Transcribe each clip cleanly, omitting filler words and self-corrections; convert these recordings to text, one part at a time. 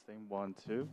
Testing 1, 2.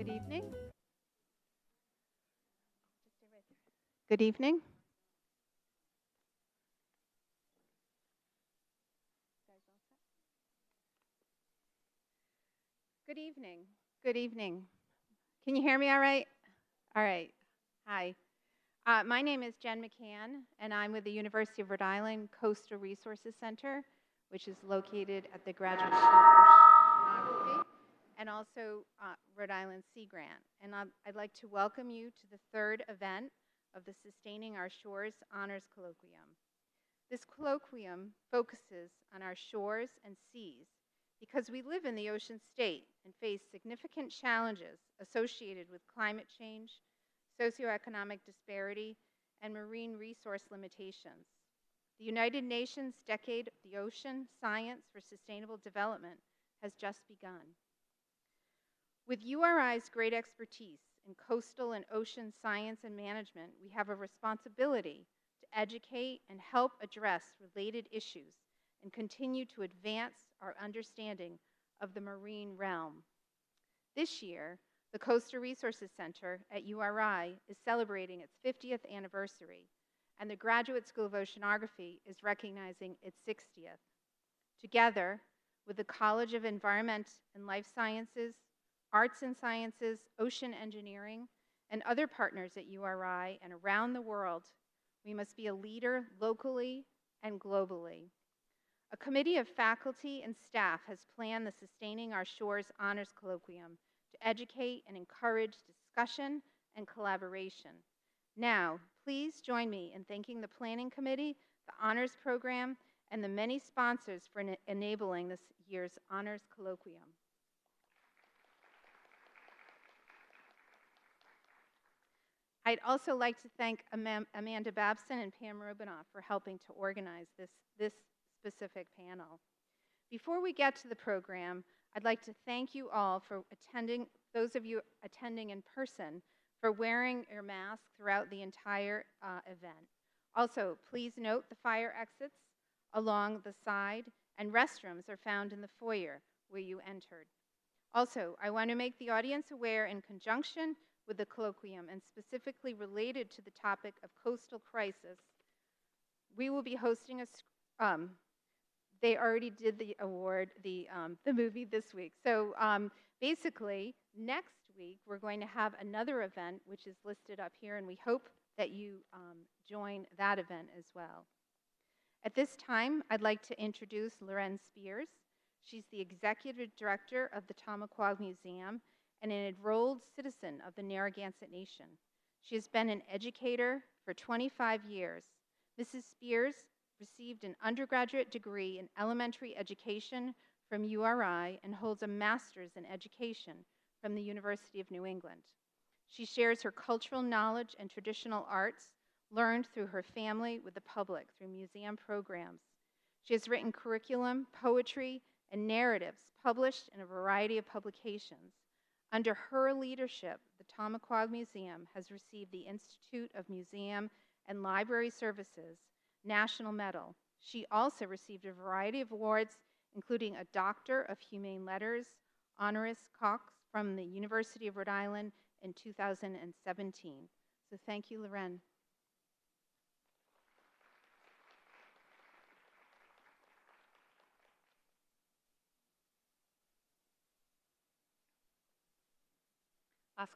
Good evening. Good evening. Good evening. Good evening. Can you hear me all right? All right. Hi. My name is Jen McCann, and I'm with the University of Rhode Island Coastal Resources Center, which is located at the Graduate School of Oceanography, and also Rhode Island Sea Grant. And I'd like to welcome you to the third event of the Sustaining Our Shores Honors Colloquium. This colloquium focuses on our shores and seas because we live in the ocean state and face significant challenges associated with climate change, socioeconomic disparity, and marine resource limitations. The United Nations Decade of the Ocean Science for Sustainable Development has just begun. With URI's great expertise in coastal and ocean science and management, we have a responsibility to educate and help address related issues and continue to advance our understanding of the marine realm. This year, the Coastal Resources Center at URI is celebrating its 50th anniversary, and the Graduate School of Oceanography is recognizing its 60th. Together with the College of Environment and Life Sciences, Arts and Sciences, Ocean Engineering, and other partners at URI and around the world, we must be a leader locally and globally. A committee of faculty and staff has planned the Sustaining Our Shores Honors Colloquium to educate and encourage discussion and collaboration. Now, please join me in thanking the Planning Committee, the Honors Program, and the many sponsors for enabling this year's Honors Colloquium. I'd also like to thank Amanda Babson and Pam Rubinoff for helping to organize this specific panel. Before we get to the program, I'd like to thank you all for attending, those of you attending in person, for wearing your mask throughout the entire event. Also, please note the fire exits along the side, and restrooms are found in the foyer where you entered. Also, I want to make the audience aware, in conjunction with the colloquium and specifically related to the topic of coastal crisis, we will be hosting a they already did the award, the movie this week. So basically, next week, we're going to have another event, which is listed up here, and we hope that you join that event as well. At this time, I'd like to introduce Loren Spears. She's the Executive Director of the Tamaqua Museum and an enrolled citizen of the Narragansett Nation. She has been an educator for 25 years. Mrs. Spears received an undergraduate degree in elementary education from URI and holds a master's in education from the University of New England. She shares her cultural knowledge and traditional arts learned through her family with the public through museum programs. She has written curriculum, poetry, and narratives published in a variety of publications. Under her leadership, the Tamaqua Museum has received the Institute of Museum and Library Services National Medal. She also received a variety of awards, including a Doctor of Humane Letters, honoris causa from the University of Rhode Island in 2017. So thank you, Loren.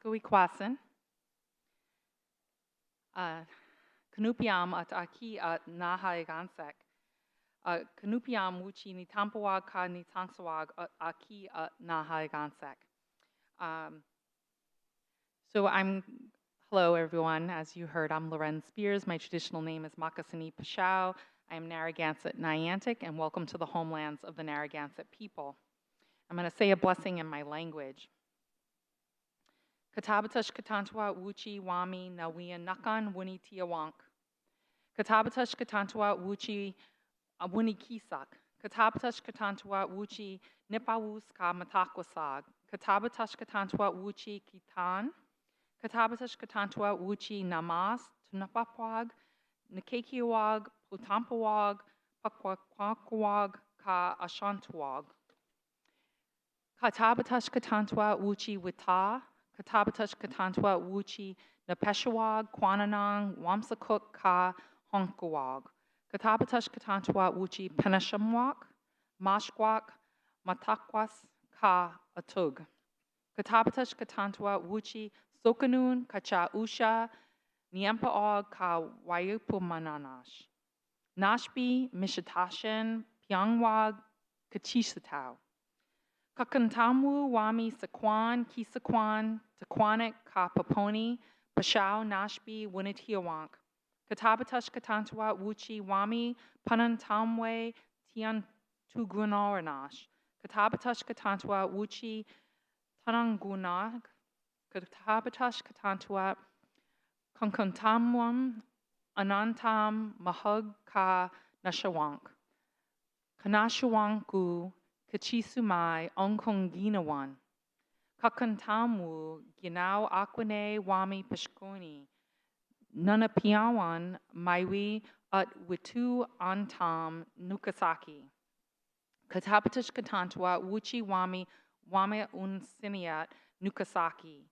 González Canupiam at Aki at Narragansett. Canupiam wuchi ni tampawag ka ni tangsawag at Aki at Narragansett. Hello everyone. As you heard, I'm Loren Spears. My traditional name is Makasini Pashao. I am Narragansett Niantic, and welcome to the homelands of the Narragansett people. I'm going to say a blessing in my language. Katabatash Katantwa Wuchi Wami Nawiya Nakan Wuni Tiawank. Katabatash Katantwa Wuchi Wuni Kisak. Katabatash Katantwa Wuchi Nipawus Ka Matakwasag. Katabatash Katantwa Wuchi Kitan. Katabatash Katantwa Wuchi Namas Tunapapwag. Nikakiwag Putampawag Pakwakwag Ka Ashantwag. Katabatash Katantwa Wuchi Wita. Katabatush Katantwa Wuchi Napeshawag, Kwananang, Wamsakuk Ka Honkawag. Katabatush Katantwa Wuchi Penashamwak, Mashkwak, Matakwas Ka Atug. Katabatush Katantwa Wuchi Sokanun Kacha Usha, Niempaog Ka Wayupumananash. Nashbi Mishatashin Pyangwag Kachisatau. Kakantamu Wami Sakwan Kisakwan Takwanik Ka Paponi Pashao Nashbi Winitiawank. Katabatush Katantwa Wuchi Wami Panantamwe Tian Tugunaranash. Katabatush Katantwa Wuchi Tanangunag. Katabatush Katantwa Kankantamwam Anantam Mahug Ka Nashawank. Kanashawanku Kachisumai Onkonginawan. Kakantamu Ginau Aquane Wami Pashkoni. Nunapiawan Maiwi at Witu Antam Nukasaki. Katapatush Katantwa Wuchi Wami Wame Unsiniat Nukasaki.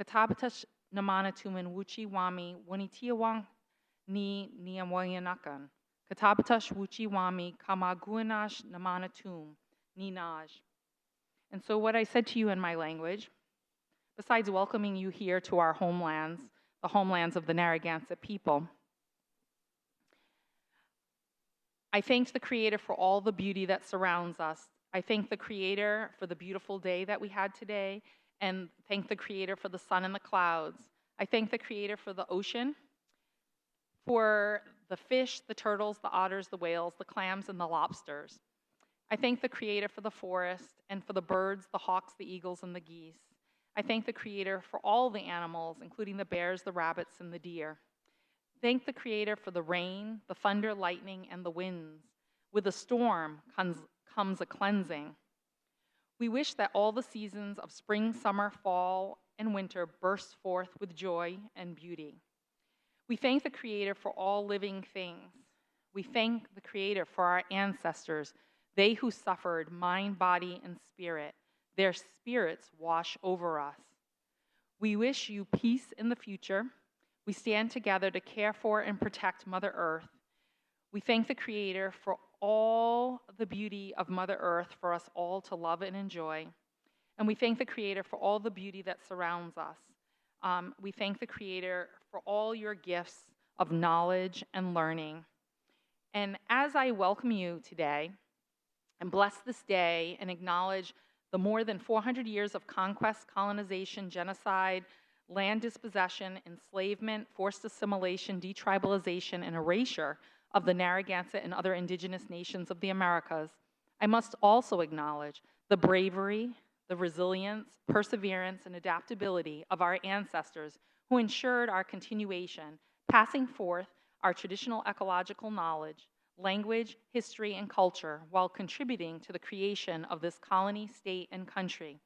Katapatush Namanatuman Wuchi Wami Wanitiawang Ni Niamwayanakan. Katapatush Wuchi Wami Kamaguanash Namanatum Ninaj. And so what I said to you in my language, besides welcoming you here to our homelands, the homelands of the Narragansett people, I thanked the Creator for all the beauty that surrounds us. I thank the Creator for the beautiful day that we had today, and thank the Creator for the sun and the clouds. I thank the Creator for the ocean, for the fish, the turtles, the otters, the whales, the clams, and the lobsters. I thank the Creator for the forest and for the birds, the hawks, the eagles, and the geese. I thank the Creator for all the animals, including the bears, the rabbits, and the deer. Thank the Creator for the rain, the thunder, lightning, and the winds. With a storm comes a cleansing. We wish that all the seasons of spring, summer, fall, and winter burst forth with joy and beauty. We thank the Creator for all living things. We thank the Creator for our ancestors, they who suffered mind, body, and spirit. Their spirits wash over us. We wish you peace in the future. We stand together to care for and protect Mother Earth. We thank the Creator for all the beauty of Mother Earth for us all to love and enjoy. And we thank the Creator for all the beauty that surrounds us. We thank the Creator for all your gifts of knowledge and learning. And as I welcome you today and bless this day and acknowledge the more than 400 years of conquest, colonization, genocide, land dispossession, enslavement, forced assimilation, detribalization, and erasure of the Narragansett and other indigenous nations of the Americas, I must also acknowledge the bravery, the resilience, perseverance, and adaptability of our ancestors who ensured our continuation, passing forth our traditional ecological knowledge, language, history, and culture while contributing to the creation of this colony, state, and country.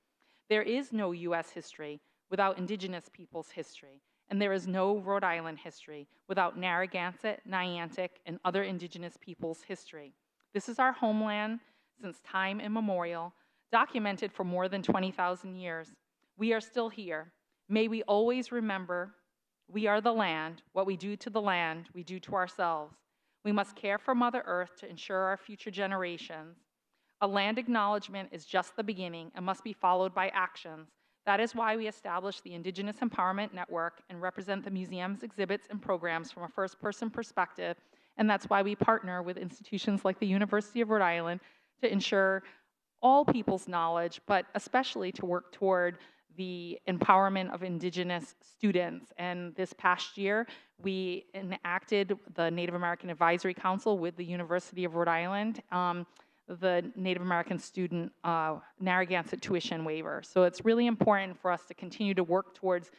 There is no U.S. history without indigenous peoples' history, and there is no Rhode Island history without Narragansett, Niantic, and other indigenous peoples' history. This is our homeland since time immemorial, documented for more than 20,000 years. We are still here. May we always remember we are the land. What we do to the land, we do to ourselves. We must care for Mother Earth to ensure our future generations. A land acknowledgement is just the beginning and must be followed by actions. That is why we established the Indigenous Empowerment Network and represent the museum's exhibits and programs from a first-person perspective, and that's why we partner with institutions like the University of Rhode Island to ensure all people's knowledge, but especially to work toward the empowerment of Indigenous students. And this past year, we enacted the Native American Advisory Council with the University of Rhode Island, the Native American student Narragansett tuition waiver. So it's really important for us to continue to work towards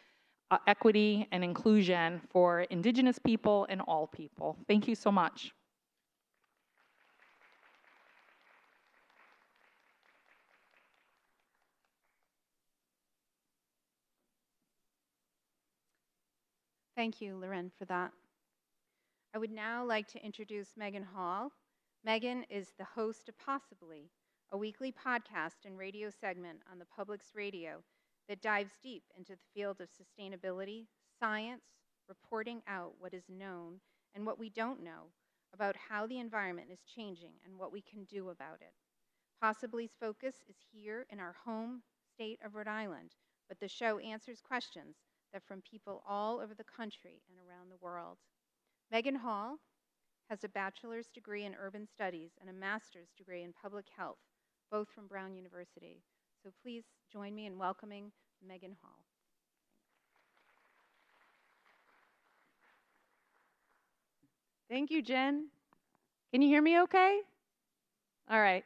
equity and inclusion for Indigenous people and all people. Thank you so much. Thank you, Loren, for that. I would now like to introduce Megan Hall. Megan is the host of Possibly, a weekly podcast and radio segment on the Public's radio that dives deep into the field of sustainability, science, reporting out what is known and what we don't know about how the environment is changing and what we can do about it. Possibly's focus is here in our home state of Rhode Island, but the show answers questions that from people all over the country and around the world. Megan Hall has a bachelor's degree in urban studies and a master's degree in public health, both from Brown University. So please join me in welcoming Megan Hall. Thank you, Jen. Can you hear me okay? All right.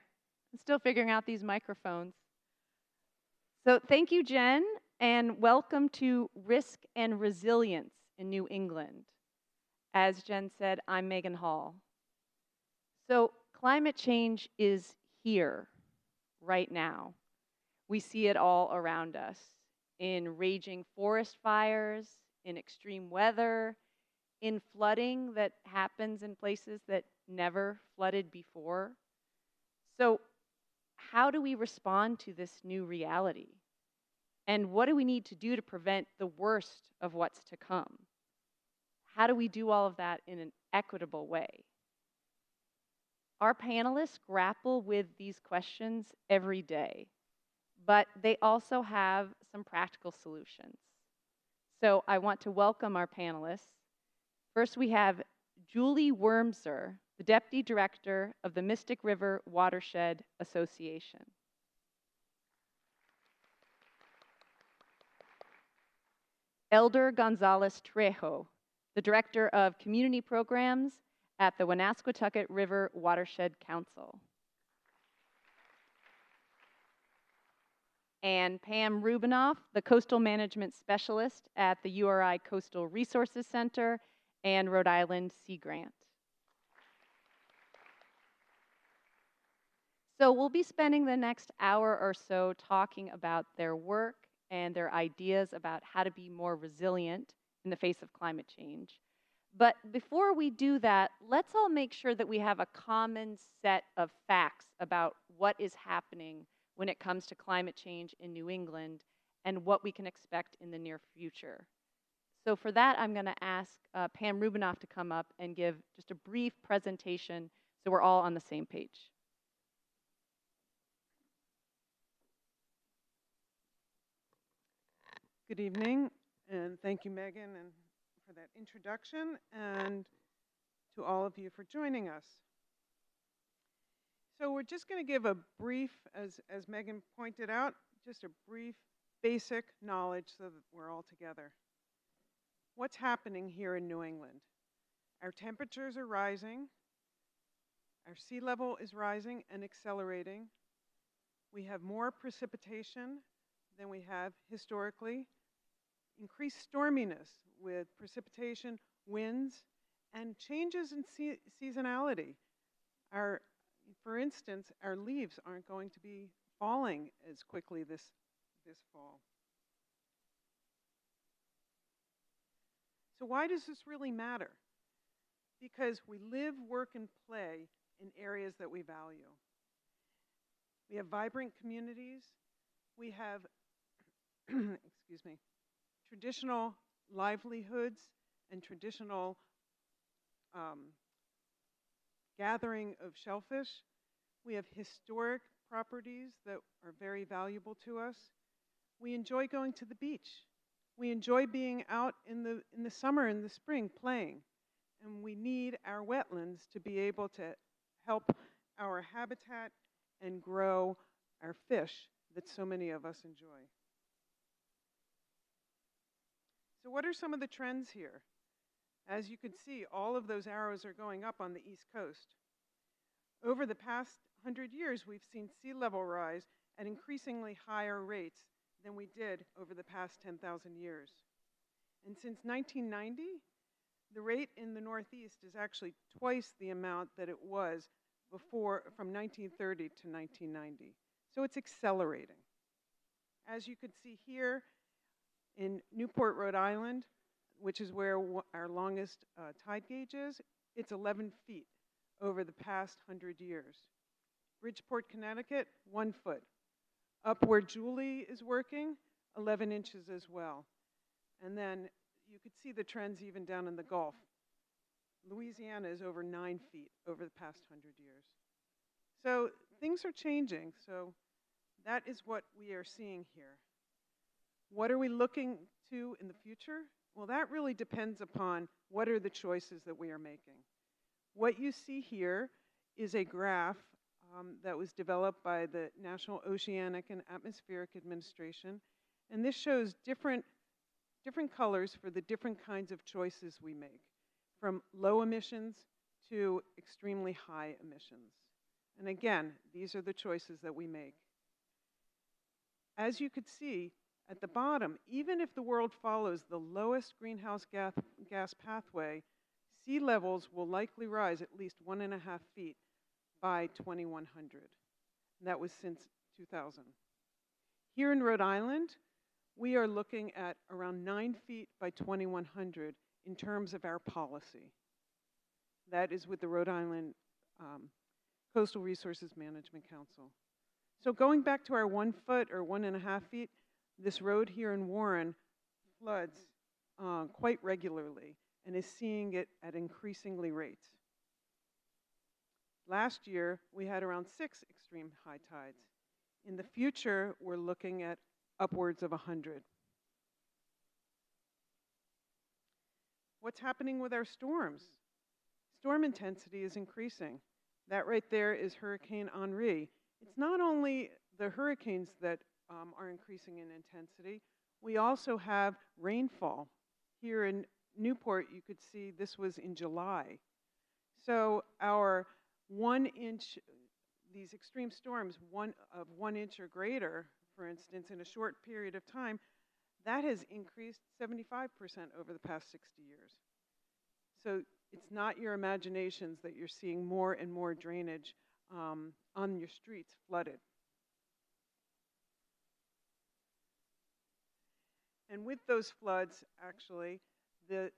I'm still figuring out these microphones. So thank you, Jen, and welcome to Risk and Resilience in New England. As Jen said, I'm Megan Hall. So climate change is here right now. We see it all around us in raging forest fires, in extreme weather, in flooding that happens in places that never flooded before. So how do we respond to this new reality? And what do we need to do to prevent the worst of what's to come? How do we do all of that in an equitable way? Our panelists grapple with these questions every day, but they also have some practical solutions. So I want to welcome our panelists. First, we have Julie Wormser, the Deputy Director of the Mystic River Watershed Association. Elder González Trejo, the Director of Community Programs at the Woonasquatucket River Watershed Council. And Pam Rubinoff, the Coastal Management Specialist at the URI Coastal Resources Center and Rhode Island Sea Grant. So we'll be spending the next hour or so talking about their work and their ideas about how to be more resilient in the face of climate change. But before we do that, let's all make sure that we have a common set of facts about what is happening when it comes to climate change in New England and what we can expect in the near future. So for that, I'm going to ask Pam Rubinoff to come up and give just a brief presentation so we're all on the same page. Good evening, and thank you, Megan, and for that introduction, and to all of you for joining us. So we're just going to give a brief, as Megan pointed out, just a brief basic knowledge so that we're all together. What's happening here in New England? Our temperatures are rising, our sea level is rising and accelerating. We have more precipitation than we have historically. Increased storminess with precipitation, winds, and changes in seasonality. For instance, our leaves aren't going to be falling as quickly this fall. So why does this really matter? Because we live, work, and play in areas that we value. We have vibrant communities. We have, excuse me, traditional livelihoods and traditional gathering of shellfish. We have historic properties that are very valuable to us. We enjoy going to the beach. We enjoy being out in the summer and the spring playing. And we need our wetlands to be able to help our habitat and grow our fish that so many of us enjoy. So what are some of the trends here? As you can see, all of those arrows are going up on the East Coast. Over the past 100 years, we've seen sea level rise at increasingly higher rates than we did over the past 10,000 years. And since 1990, the rate in the Northeast is actually twice the amount that it was before, from 1930 to 1990. So it's accelerating. As you can see here in Newport, Rhode Island, which is where our longest tide gauge is, it's 11 feet over the past 100 years. Bridgeport, Connecticut, 1 foot. Up where Julie is working, 11 inches as well. And then you could see the trends even down in the Gulf. Louisiana is over 9 feet over the past 100 years. So things are changing. So that is what we are seeing here. What are we looking to in the future? Well, that really depends upon what are the choices that we are making. What you see here is a graph that was developed by the National Oceanic and Atmospheric Administration. And this shows different colors for the different kinds of choices we make, from low emissions to extremely high emissions. And again, these are the choices that we make. As you could see at the bottom, even if the world follows the lowest greenhouse gas pathway, sea levels will likely rise at least 1.5 feet by 2100. And that was since 2000. Here in Rhode Island, we are looking at around 9 feet by 2100 in terms of our policy. That is with the Rhode Island Coastal Resources Management Council. So going back to our 1 foot or 1.5 feet, this road here in Warren floods quite regularly and is seeing it at increasingly rates. Last year, we had around 6 extreme high tides. In the future, we're looking at upwards of 100. What's happening with our storms? Storm intensity is increasing. That right there is Hurricane Henri. It's not only the hurricanes that are increasing in intensity, we also have rainfall. Here in Newport, you could see this was in July. So our 1 inch, these extreme storms, 1 inch or greater, for instance, in a short period of time, that has increased 75% over the past 60 years. So it's not your imaginations that you're seeing more and more drainage on your streets flooded. And with those floods, actually, the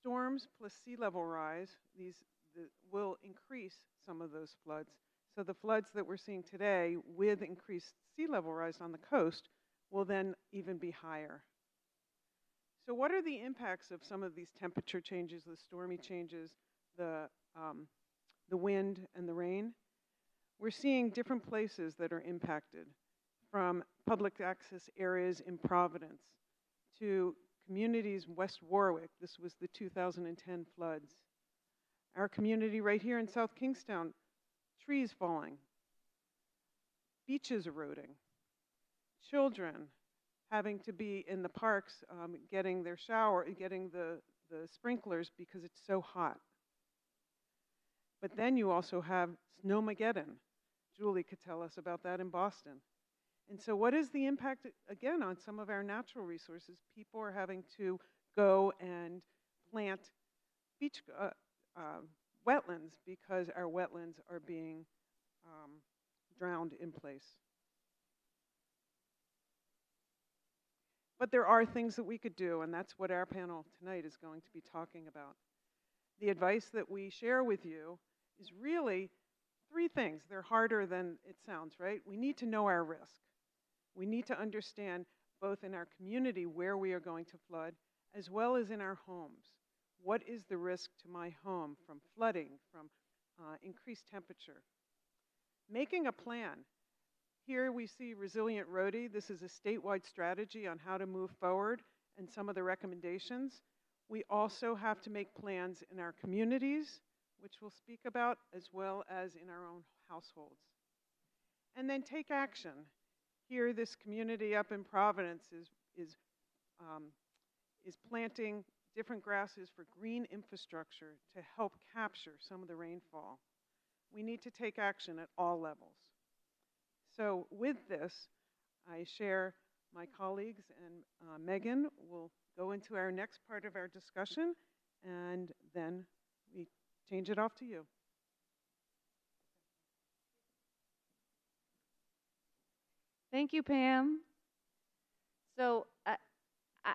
storms plus sea level rise, will increase some of those floods. So the floods that we're seeing today with increased sea level rise on the coast will then even be higher. So what are the impacts of some of these temperature changes, the stormy changes, the wind and the rain? We're seeing different places that are impacted, from public access areas in Providence to communities in West Warwick. This was the 2010 floods. Our community right here in South Kingstown, trees falling, beaches eroding, children having to be in the parks getting their shower, getting the sprinklers because it's so hot. But then you also have Snowmageddon. Julie could tell us about that in Boston. And so what is the impact, again, on some of our natural resources? People are having to go and plant beach wetlands because our wetlands are being drowned in place. But there are things that we could do, and that's what our panel tonight is going to be talking about. The advice that we share with you is really 3 things. They're harder than it sounds, right? We need to know our risk. We need to understand both in our community where we are going to flood, as well as in our homes. What is the risk to my home from flooding, from increased temperature? Making a plan. Here we see Resilient Roadie. This is a statewide strategy on how to move forward and some of the recommendations. We also have to make plans in our communities, which we'll speak about, as well as in our own households. And then take action. Here, this community up in Providence is planting different grasses for green infrastructure to help capture some of the rainfall. We need to take action at all levels. So with this, I share my colleagues, and Megan will go into our next part of our discussion, and then we change it off to you. Thank you, Pam. So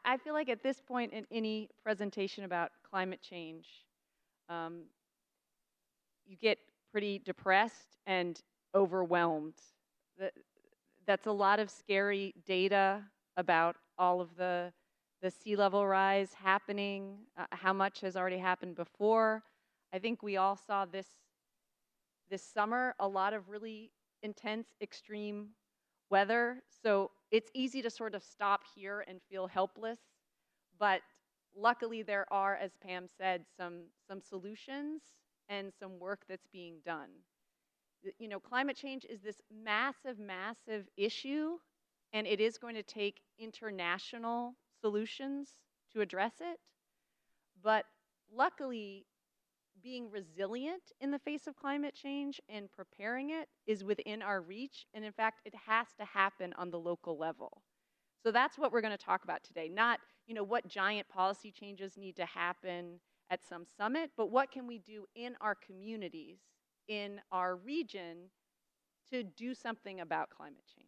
I feel like at this point in any presentation about climate change, you get pretty depressed and overwhelmed. That's a lot of scary data, about all of the sea level rise happening, how much has already happened before. I think we all saw this summer, a lot of really intense, extreme weather. So it's easy to sort of stop here and feel helpless. But luckily there are, as Pam said, some solutions and some work that's being done. You know, climate change is this massive, massive issue, and it is going to take international solutions to address it. But luckily, being resilient in the face of climate change and preparing it is within our reach, and in fact, it has to happen on the local level. So that's what we're going to talk about today, not, you know, what giant policy changes need to happen at some summit, but what can we do in our communities, in our region, to do something about climate change.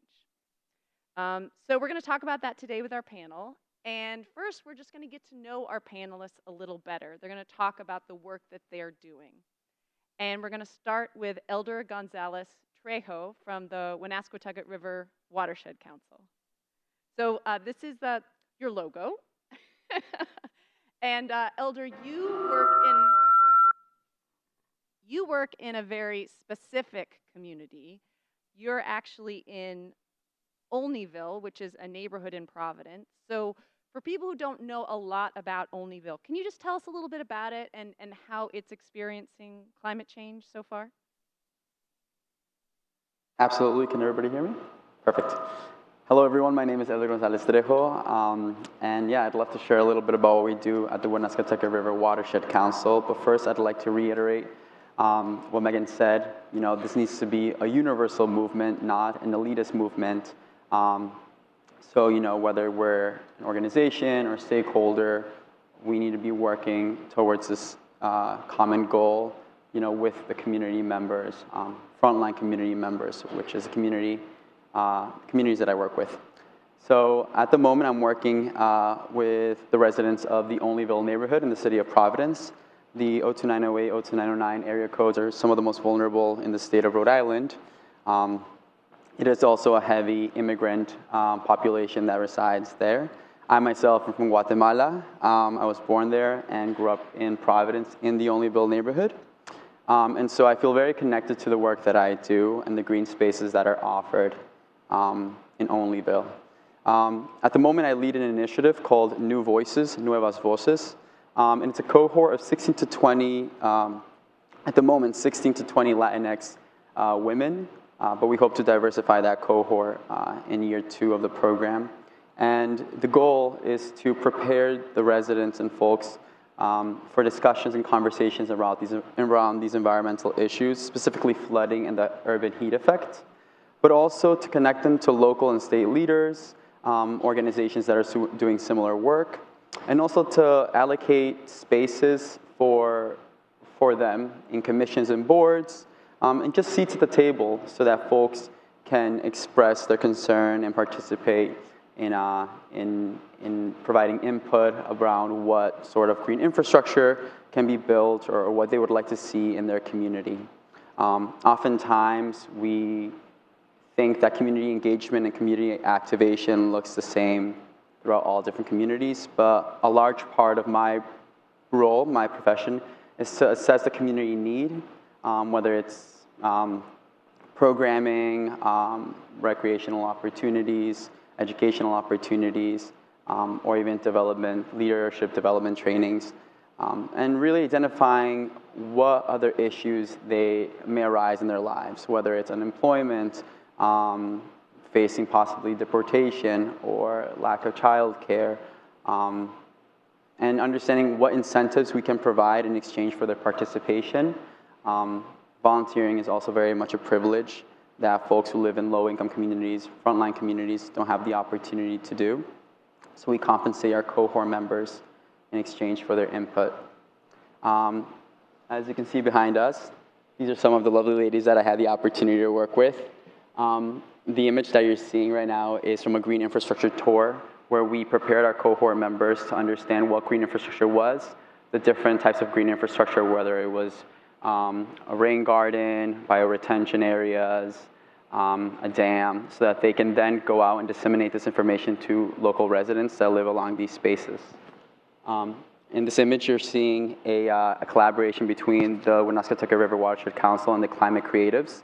So we're going to talk about that today with our panel. And first, we're just going to get to know our panelists a little better. They're going to talk about the work that they're doing. And we're going to start with Elder González Trejo from the Woonasquatucket River Watershed Council. So this is your logo. And Elder, you work in a very specific community. You're actually in Olneyville, which is a neighborhood in Providence. So for people who don't know a lot about Olneyville, can you just tell us a little bit about it and how it's experiencing climate change so far? Absolutely. Can everybody hear me? Perfect. Hello, everyone. My name is Elder González Trejo. And yeah, I'd love to share a little bit about what we do at the Woonasquatucket River Watershed Council. But first, I'd like to reiterate what Megan said. You know, this needs to be a universal movement, not an elitist movement. So, you know, whether we're an organization or stakeholder, we need to be working towards this common goal, you know, with the community members, frontline community members, which is communities that I work with. So at the moment, I'm working with the residents of the Olneyville neighborhood in the city of Providence. The 02908, 02909 area codes are some of the most vulnerable in the state of Rhode Island. It is also a heavy immigrant population that resides there. I myself am from Guatemala. I was born there and grew up in Providence in the Olneyville neighborhood. And so I feel very connected to the work that I do and the green spaces that are offered in Olneyville. At the moment, I lead an initiative called New Voices, Nuevas Voces. And it's a cohort of 16 to 20, at the moment, 16 to 20 Latinx women. But we hope to diversify that cohort in year 2 of the program. And the goal is to prepare the residents and folks for discussions and conversations around these environmental issues, specifically flooding and the urban heat effect, but also to connect them to local and state leaders, organizations that are doing similar work, and also to allocate spaces for them in commissions and boards, and just seats at the table so that folks can express their concern and participate in providing input around what sort of green infrastructure can be built or what they would like to see in their community. Oftentimes, we think that community engagement and community activation looks the same throughout all different communities, but a large part of my role, my profession, is to assess the community need, whether it's programming, recreational opportunities, educational opportunities, or even leadership development trainings, and really identifying what other issues they may arise in their lives, whether it's unemployment, facing possibly deportation or lack of childcare, and understanding what incentives we can provide in exchange for their participation. Volunteering is also very much a privilege that folks who live in low-income communities, frontline communities, don't have the opportunity to do. So we compensate our cohort members in exchange for their input. As you can see behind us, these are some of the lovely ladies that I had the opportunity to work with. The image that you're seeing right now is from a green infrastructure tour where we prepared our cohort members to understand what green infrastructure was, the different types of green infrastructure, whether it was a rain garden, bioretention areas, a dam, so that they can then go out and disseminate this information to local residents that live along these spaces. In this image, you're seeing a collaboration between the Woonasquatucket River Watershed Council and the Climate Creatives.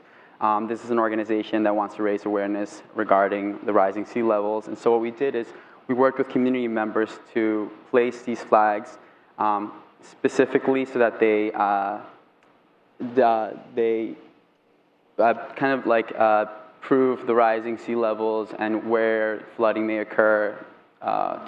This is an organization that wants to raise awareness regarding the rising sea levels. And so what we did is we worked with community members to place these flags specifically so that they kind of like prove the rising sea levels and where flooding may occur,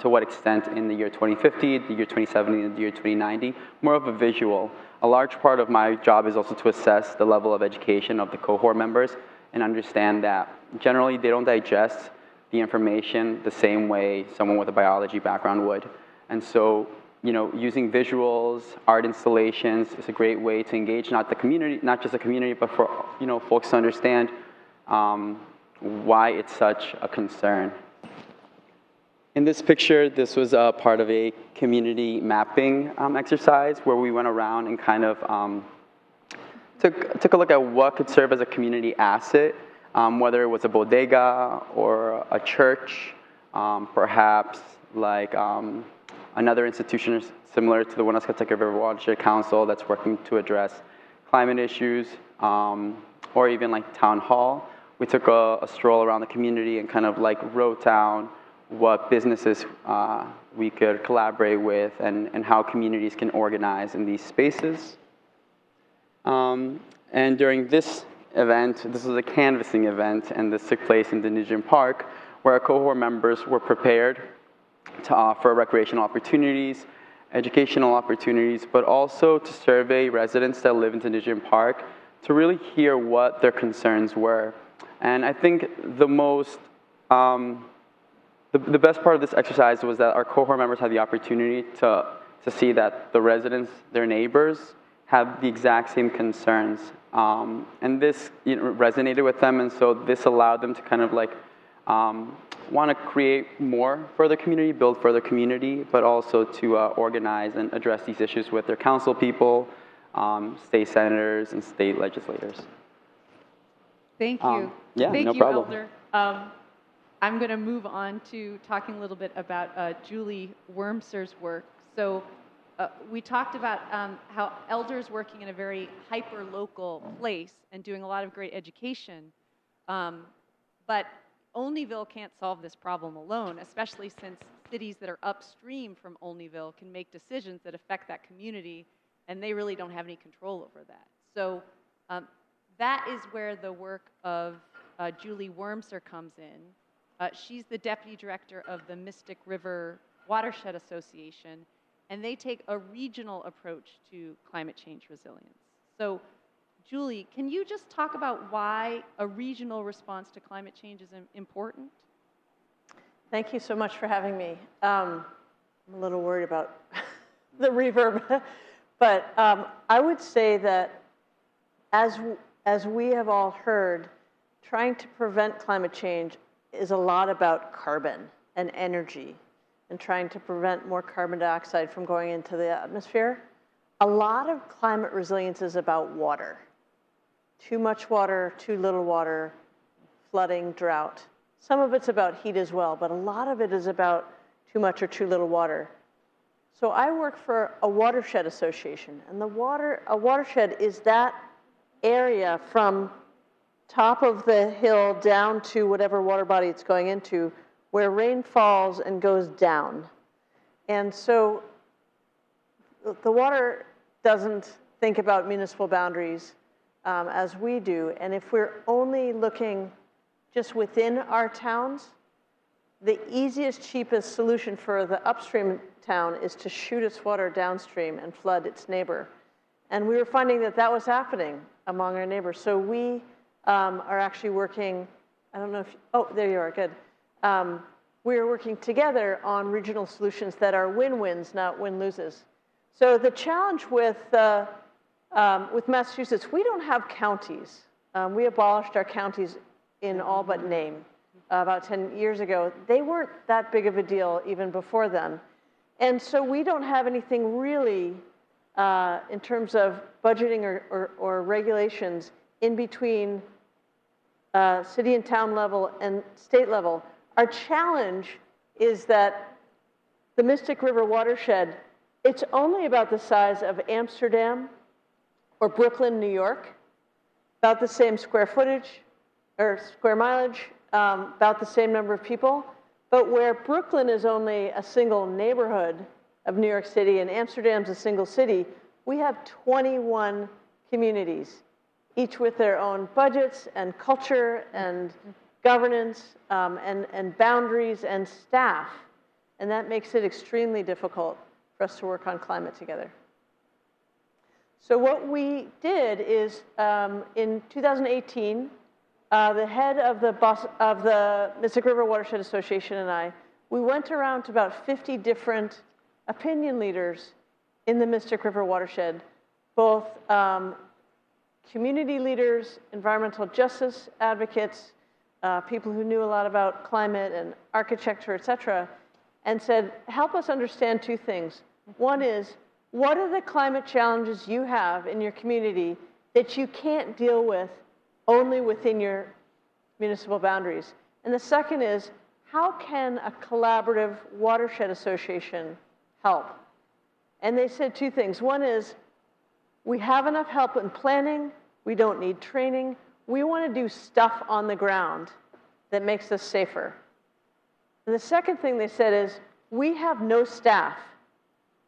to what extent in the year 2050, the year 2070, and the year 2090, more of a visual. A large part of my job is also to assess the level of education of the cohort members and understand that generally they don't digest the information the same way someone with a biology background would. And so, you know, using visuals, art installations is a great way to engage not just the community, but for, you know, folks to understand why it's such a concern. In this picture, this was a part of a community mapping exercise where we went around and kind of took a look at what could serve as a community asset, whether it was a bodega or a church, perhaps like another institution similar to the Woonasquatucket River Watershed Council that's working to address climate issues, or even like town hall. We took a stroll around the community and kind of like wrote down what businesses we could collaborate with and how communities can organize in these spaces. And during this event, this was a canvassing event, and this took place in Dunedin Park, where our cohort members were prepared to offer recreational opportunities, educational opportunities, but also to survey residents that live in Dunedin Park to really hear what their concerns were. And I think the most, the best part of this exercise was that our cohort members had the opportunity to see that the residents, their neighbors, have the exact same concerns. And this, you know, resonated with them, and so this allowed them to kind of like want to create more for their community, build for their community, but also to organize and address these issues with their council people, state senators, and state legislators. Thank you. Yeah, Thank no you, problem. Elder. I'm going to move on to talking a little bit about Julie Wormser's work. So we talked about how Elder's working in a very hyper-local place and doing a lot of great education, but Olneyville can't solve this problem alone, especially since cities that are upstream from Olneyville can make decisions that affect that community, and they really don't have any control over that. So that is where the work of Julie Wormser comes in. She's the deputy director of the Mystic River Watershed Association, and they take a regional approach to climate change resilience. So, Julie, can you just talk about why a regional response to climate change is important? Thank you so much for having me. I'm a little worried about the reverb, but I would say that as we have all heard, trying to prevent climate change is a lot about carbon and energy and trying to prevent more carbon dioxide from going into the atmosphere. A lot of climate resilience is about water. Too much water, too little water, flooding, drought. Some of it's about heat as well, but a lot of it is about too much or too little water. So I work for a watershed association, and a watershed is that area from top of the hill down to whatever water body it's going into, where rain falls and goes down. And so the water doesn't think about municipal boundaries as we do. And if we're only looking just within our towns, the easiest, cheapest solution for the upstream town is to shoot its water downstream and flood its neighbor. And we were finding that that was happening among our neighbors. So we are actually working, I don't know if, oh, there you are, good. We are working together on regional solutions that are win-wins, not win-loses. So the challenge with Massachusetts, we don't have counties. We abolished our counties in all but name about 10 years ago. They weren't that big of a deal even before then. And so we don't have anything really in terms of budgeting or regulations in between city and town level and state level. Our challenge is that the Mystic River Watershed, it's only about the size of Amsterdam or Brooklyn, New York, about the same square footage or square mileage, about the same number of people. But where Brooklyn is only a single neighborhood of New York City and Amsterdam's a single city, we have 21 communities, each with their own budgets and culture and governance and boundaries and staff. And that makes it extremely difficult for us to work on climate together. So what we did is in 2018, the head of the Mystic River Watershed Association and I, we went around to about 50 different opinion leaders in the Mystic River Watershed, both community leaders, environmental justice advocates, people who knew a lot about climate and architecture, et cetera, and said, help us understand two things. One is, what are the climate challenges you have in your community that you can't deal with only within your municipal boundaries? And the second is, how can a collaborative watershed association help? And they said two things. One is, we have enough help in planning. We don't need training. We want to do stuff on the ground that makes us safer. And the second thing they said is, we have no staff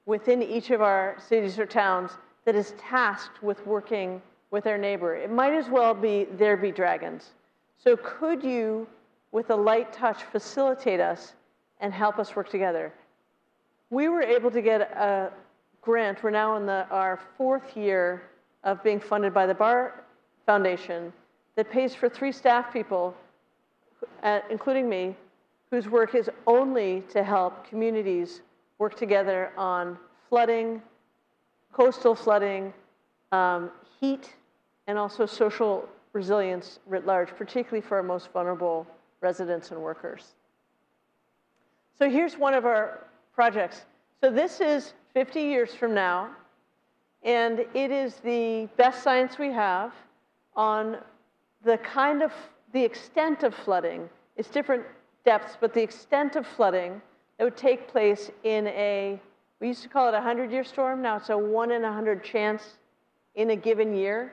within each of our cities or towns that is tasked with working with their neighbor. It might as well be there be dragons. So could you, with a light touch, facilitate us and help us work together? We were able to get a grant. We're now in our 4th year of being funded by the Barr Foundation that pays for 3 staff people, including me, whose work is only to help communities work together on flooding, coastal flooding, heat, and also social resilience writ large, particularly for our most vulnerable residents and workers. So here's one of our projects. So this is 50 years from now, and it is the best science we have on the extent of flooding. It's different depths, but the extent of flooding that would take place in we used to call it a 100-year storm. Now it's a 1 in 100 chance in a given year,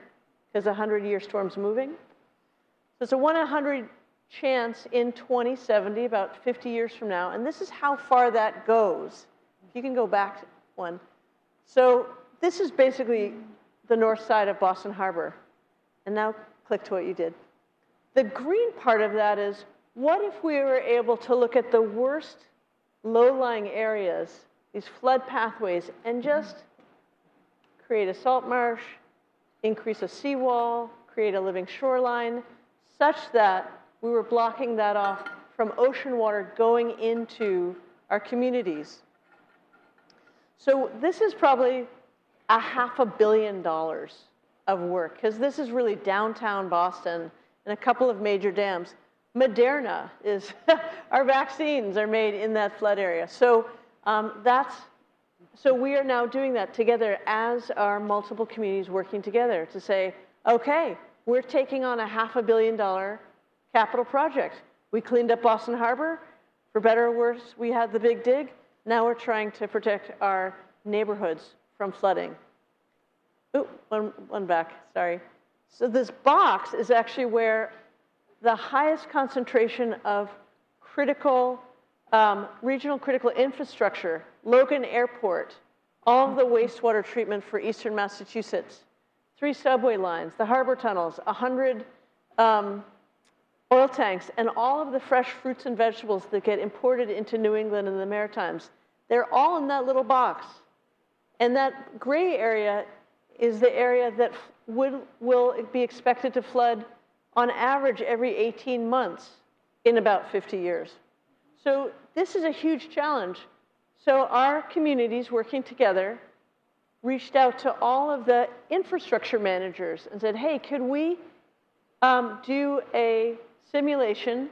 because a 100-year storm's moving. So it's a 1 in 100 chance in 2070, about 50 years from now. And this is how far that goes. If you can go back one. So this is basically the north side of Boston Harbor. And now click to what you did. The green part of that is, what if we were able to look at the worst low-lying areas, these flood pathways, and just create a salt marsh, increase a seawall, create a living shoreline, such that we were blocking that off from ocean water going into our communities. So this is probably $500 million of work, because this is really downtown Boston and a couple of major dams. Moderna is, our vaccines are made in that flood area. So so we are now doing that together as our multiple communities working together to say, okay, we're taking on a $500 million capital project. We cleaned up Boston Harbor. For better or worse, we had the big dig. Now we're trying to protect our neighborhoods from flooding. Ooh, one back, sorry. So this box is actually where the highest concentration of critical, regional critical infrastructure, Logan Airport, all of the wastewater treatment for eastern Massachusetts, 3 subway lines, the harbor tunnels, 100 oil tanks, and all of the fresh fruits and vegetables that get imported into New England and the Maritimes. They're all in that little box. And that gray area is the area that will be expected to flood on average every 18 months in about 50 years. So this is a huge challenge. So our communities working together reached out to all of the infrastructure managers and said, hey, could we do a simulation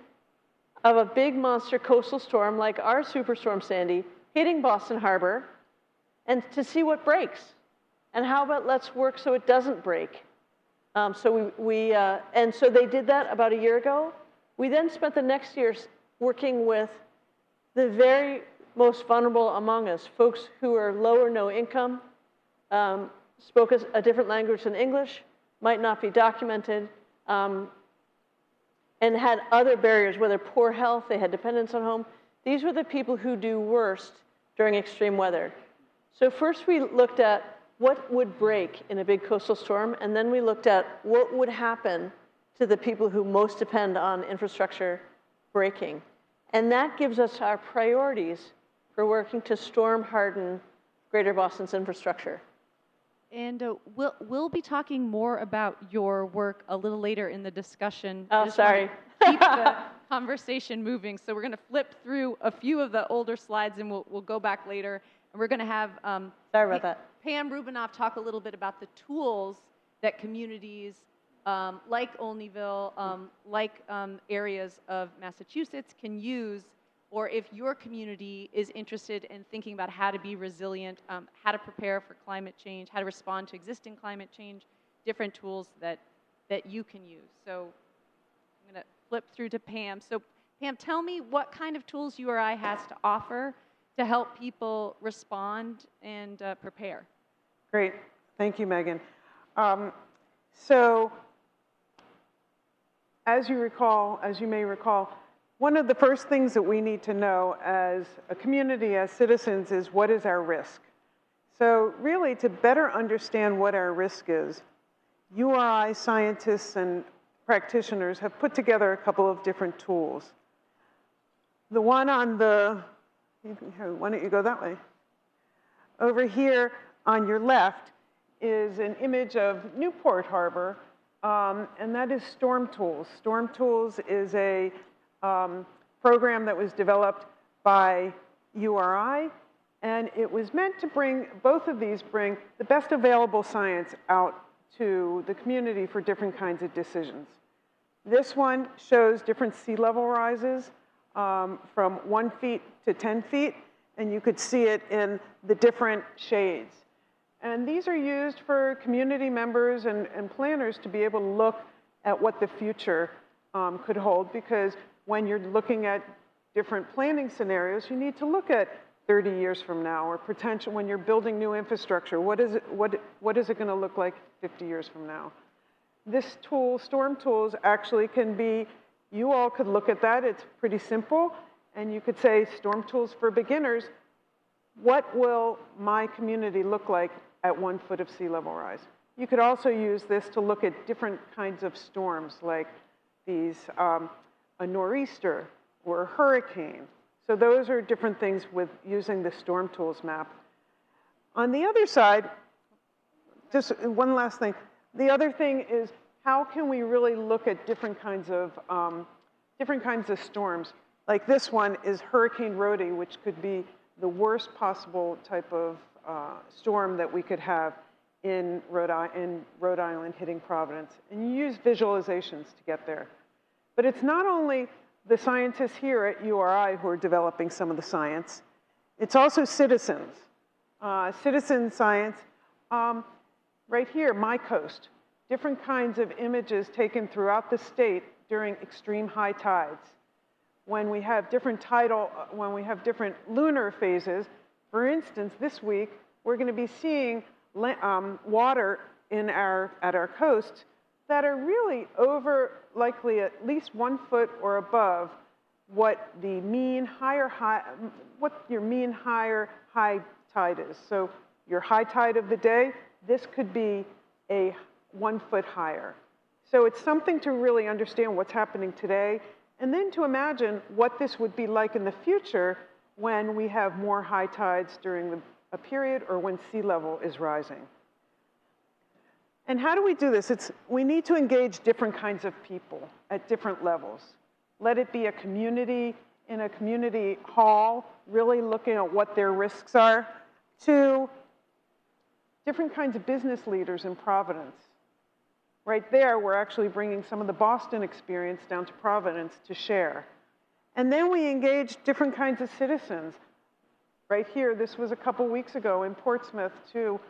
of a big monster coastal storm like our Superstorm Sandy hitting Boston Harbor, and to see what breaks? And how about let's work so it doesn't break? And so they did that about a year ago. We then spent the next year working with the very most vulnerable among us, folks who are low or no income, spoke a different language than English, might not be documented, and had other barriers, whether poor health, they had dependence on home. These were the people who do worst during extreme weather. So first we looked at what would break in a big coastal storm, and then we looked at what would happen to the people who most depend on infrastructure breaking. And that gives us our priorities for working to storm harden Greater Boston's infrastructure. And we'll be talking more about your work a little later in the discussion. Oh, sorry. Keep the conversation moving. So we're going to flip through a few of the older slides, and we'll go back later. And we're going to have sorry about that. Pam Rubinoff talk a little bit about the tools that communities like Olneyville, like areas of Massachusetts can use, or if your community is interested in thinking about how to be resilient, how to prepare for climate change, how to respond to existing climate change, different tools that you can use. So I'm going to flip through to Pam. So Pam, tell me what kind of tools URI has to offer to help people respond and prepare. Great. Thank you, Megan. So as you may recall, one of the first things that we need to know as a community, as citizens, is what is our risk? So really, to better understand what our risk is, URI scientists and practitioners have put together a couple of different tools. The one on the, why don't you go that way? Over here on your left is an image of Newport Harbor, and that is Storm Tools. Storm Tools is a program that was developed by URI, and it was meant to bring, both of these bring the best available science out to the community for different kinds of decisions. This one shows different sea level rises from 1 feet to 10 feet, and you could see it in the different shades. And these are used for community members and planners to be able to look at what the future could hold, because when you're looking at different planning scenarios, you need to look at 30 years from now, or potential when you're building new infrastructure. What is it going to look like 50 years from now? This tool, Storm Tools, actually can be, you all could look at that. It's pretty simple. And you could say, Storm Tools for beginners, what will my community look like at 1 foot of sea level rise? You could also use this to look at different kinds of storms, like these, a nor'easter or a hurricane. So those are different things with using the Storm Tools map. On the other side, just one last thing. The other thing is, how can we really look at different kinds of storms? Like this one is Hurricane Rhodey, which could be the worst possible type of storm that we could have in Rhode Island hitting Providence. And you use visualizations to get there. But it's not only the scientists here at URI who are developing some of the science, it's also citizens. Citizen science, right here, My Coast, different kinds of images taken throughout the state during extreme high tides. When we have different lunar phases, for instance, this week, we're going to be seeing water at our coasts that are really over, likely at least 1 foot or above what the mean your mean high tide is. So your high tide of the day, this could be a 1 foot higher. So it's something to really understand what's happening today, and then to imagine what this would be like in the future when we have more high tides during a period or when sea level is rising. And how do we do this? We need to engage different kinds of people at different levels. Let it be a community in a community hall, really looking at what their risks are, to different kinds of business leaders in Providence. Right there, we're actually bringing some of the Boston experience down to Providence to share. And then we engage different kinds of citizens. Right here, this was a couple weeks ago in Portsmouth to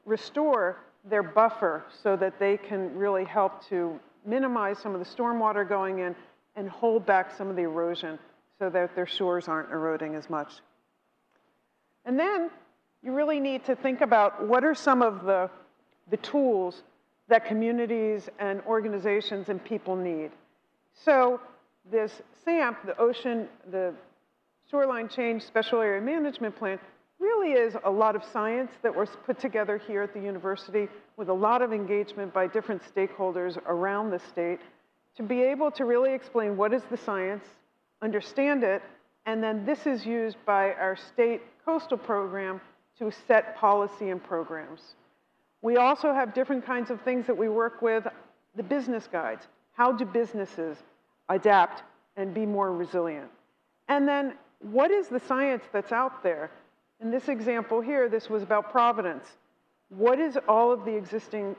restore their buffer so that they can really help to minimize some of the stormwater going in and hold back some of the erosion so that their shores aren't eroding as much. And then you really need to think about what are some of the tools that communities and organizations and people need. So this SAMP, the Shoreline Change Special Area Management Plan, really is a lot of science that was put together here at the university with a lot of engagement by different stakeholders around the state to be able to really explain what is the science, understand it, and then this is used by our state coastal program to set policy and programs. We also have different kinds of things that we work with, the business guides. How do businesses adapt and be more resilient? And then what is the science that's out there? In this example here, this was about Providence. What is all of the existing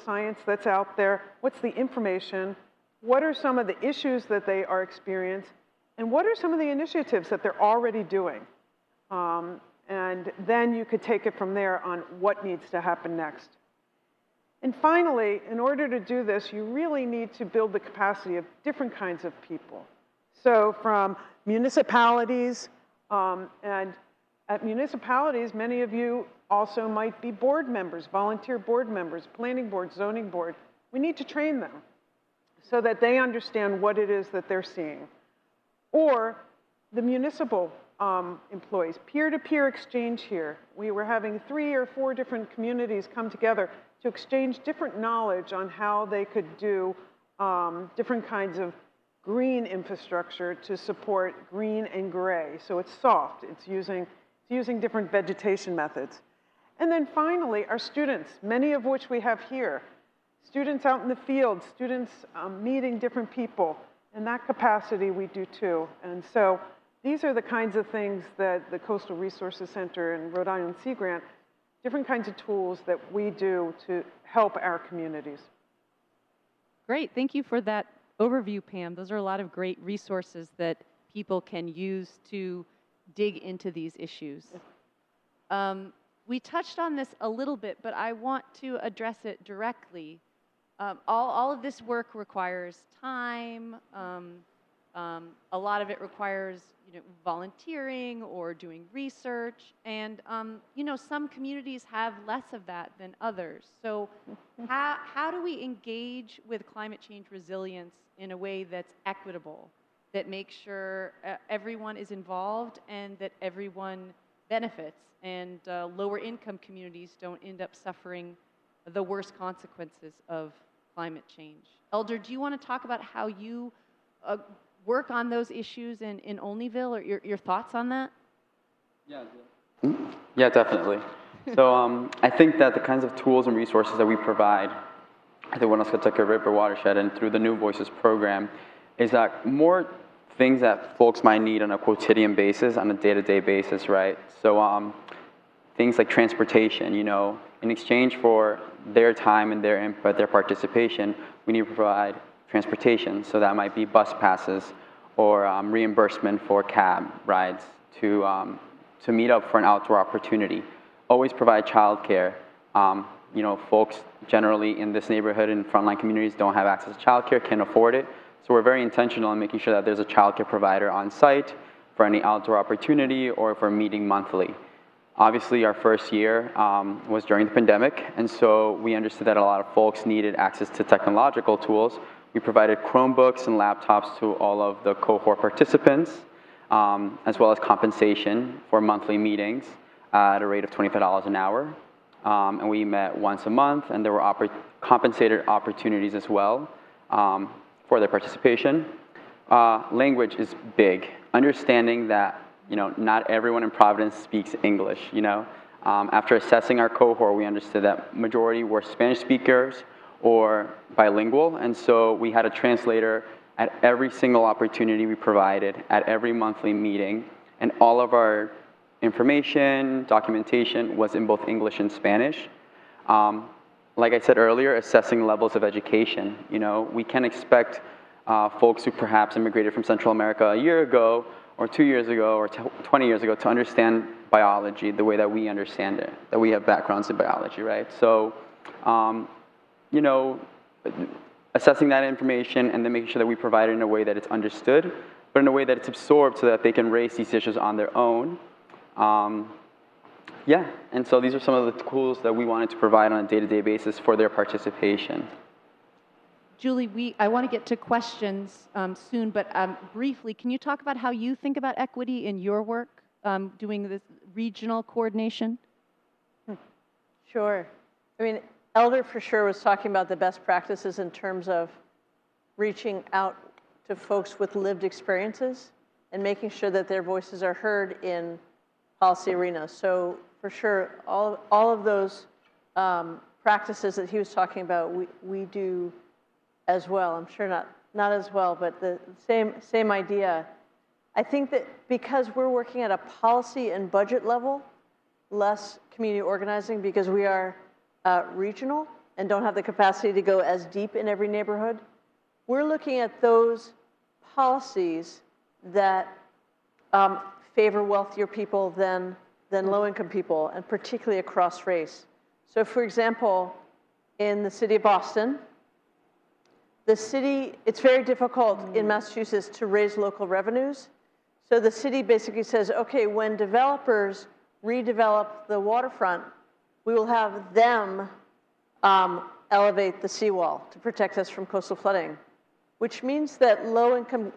science that's out there? What's the information? What are some of the issues that they are experiencing? And what are some of the initiatives that they're already doing? And then you could take it from there on what needs to happen next. And finally, in order to do this, you really need to build the capacity of different kinds of people. So from municipalities, and at municipalities, many of you also might be board members, volunteer board members, planning board, zoning board. We need to train them so that they understand what it is that they're seeing. Or the municipal employees, peer-to-peer exchange here. We were having 3 or 4 different communities come together to exchange different knowledge on how they could do different kinds of green infrastructure to support green and gray. So it's soft, it's using different vegetation methods. And then finally, our students, many of which we have here. Students out in the field, students meeting different people. In that capacity, we do too. And so these are the kinds of things that the Coastal Resources Center and Rhode Island Sea Grant, different kinds of tools that we do to help our communities. Great, thank you for that overview, Pam. Those are a lot of great resources that people can use to dig into these issues. We touched on this a little bit, but I want to address it directly. All of this work requires time. A lot of it requires volunteering or doing research, and some communities have less of that than others. So how do we engage with climate change resilience in a way that's equitable, that makes sure everyone is involved and that everyone benefits, and lower income communities don't end up suffering the worst consequences of climate change? Elder, do you want to talk about how you work on those issues in Olneyville, or your thoughts on that? Yeah, definitely. So I think that the kinds of tools and resources that we provide at the Woonasquatucket River Watershed and through the New Voices program is that more things that folks might need on a quotidian basis, on a day-to-day basis, right? So things like transportation, in exchange for their time and their input, their participation, we need to provide transportation. So that might be bus passes or reimbursement for cab rides to meet up for an outdoor opportunity. Always provide childcare. Folks generally in this neighborhood and frontline communities don't have access to childcare, can't afford it. So we're very intentional in making sure that there's a childcare provider on site for any outdoor opportunity or for meeting monthly. Obviously, our first year was during the pandemic, and so we understood that a lot of folks needed access to technological tools. We provided Chromebooks and laptops to all of the cohort participants, as well as compensation for monthly meetings at a rate of $25 an hour. And we met once a month, and there were compensated opportunities as well for their participation. Language is big. Understanding that not everyone in Providence speaks English. After assessing our cohort, we understood that majority were Spanish speakers or bilingual, and so we had a translator at every single opportunity we provided, at every monthly meeting, and all of our information, documentation was in both English and Spanish. Like I said earlier, assessing levels of education. We can expect folks who perhaps immigrated from Central America a year ago, or 2 years ago, or 20 years ago to understand biology the way that we understand it, that we have backgrounds in biology, right? So You know, assessing that information and then making sure that we provide it in a way that it's understood, but in a way that it's absorbed so that they can raise these issues on their own. Yeah, and so these are some of the tools that we wanted to provide on a day-to-day basis for their participation. Julie, I want to get to questions soon, but briefly, can you talk about how you think about equity in your work, doing this regional coordination? Sure. I mean, Elder for sure was talking about the best practices in terms of reaching out to folks with lived experiences and making sure that their voices are heard in policy arenas. So for sure, all of those practices that he was talking about, we do as well. I'm sure not as well, but the same idea. I think that because we're working at a policy and budget level, less community organizing, because we are regional and don't have the capacity to go as deep in every neighborhood, we're looking at those policies that favor wealthier people than low-income people, and particularly across race. So for example, in the city of Boston, it's very difficult in Massachusetts to raise local revenues. So the city basically says, okay, when developers redevelop the waterfront, we will have them elevate the seawall to protect us from coastal flooding, which means that low-income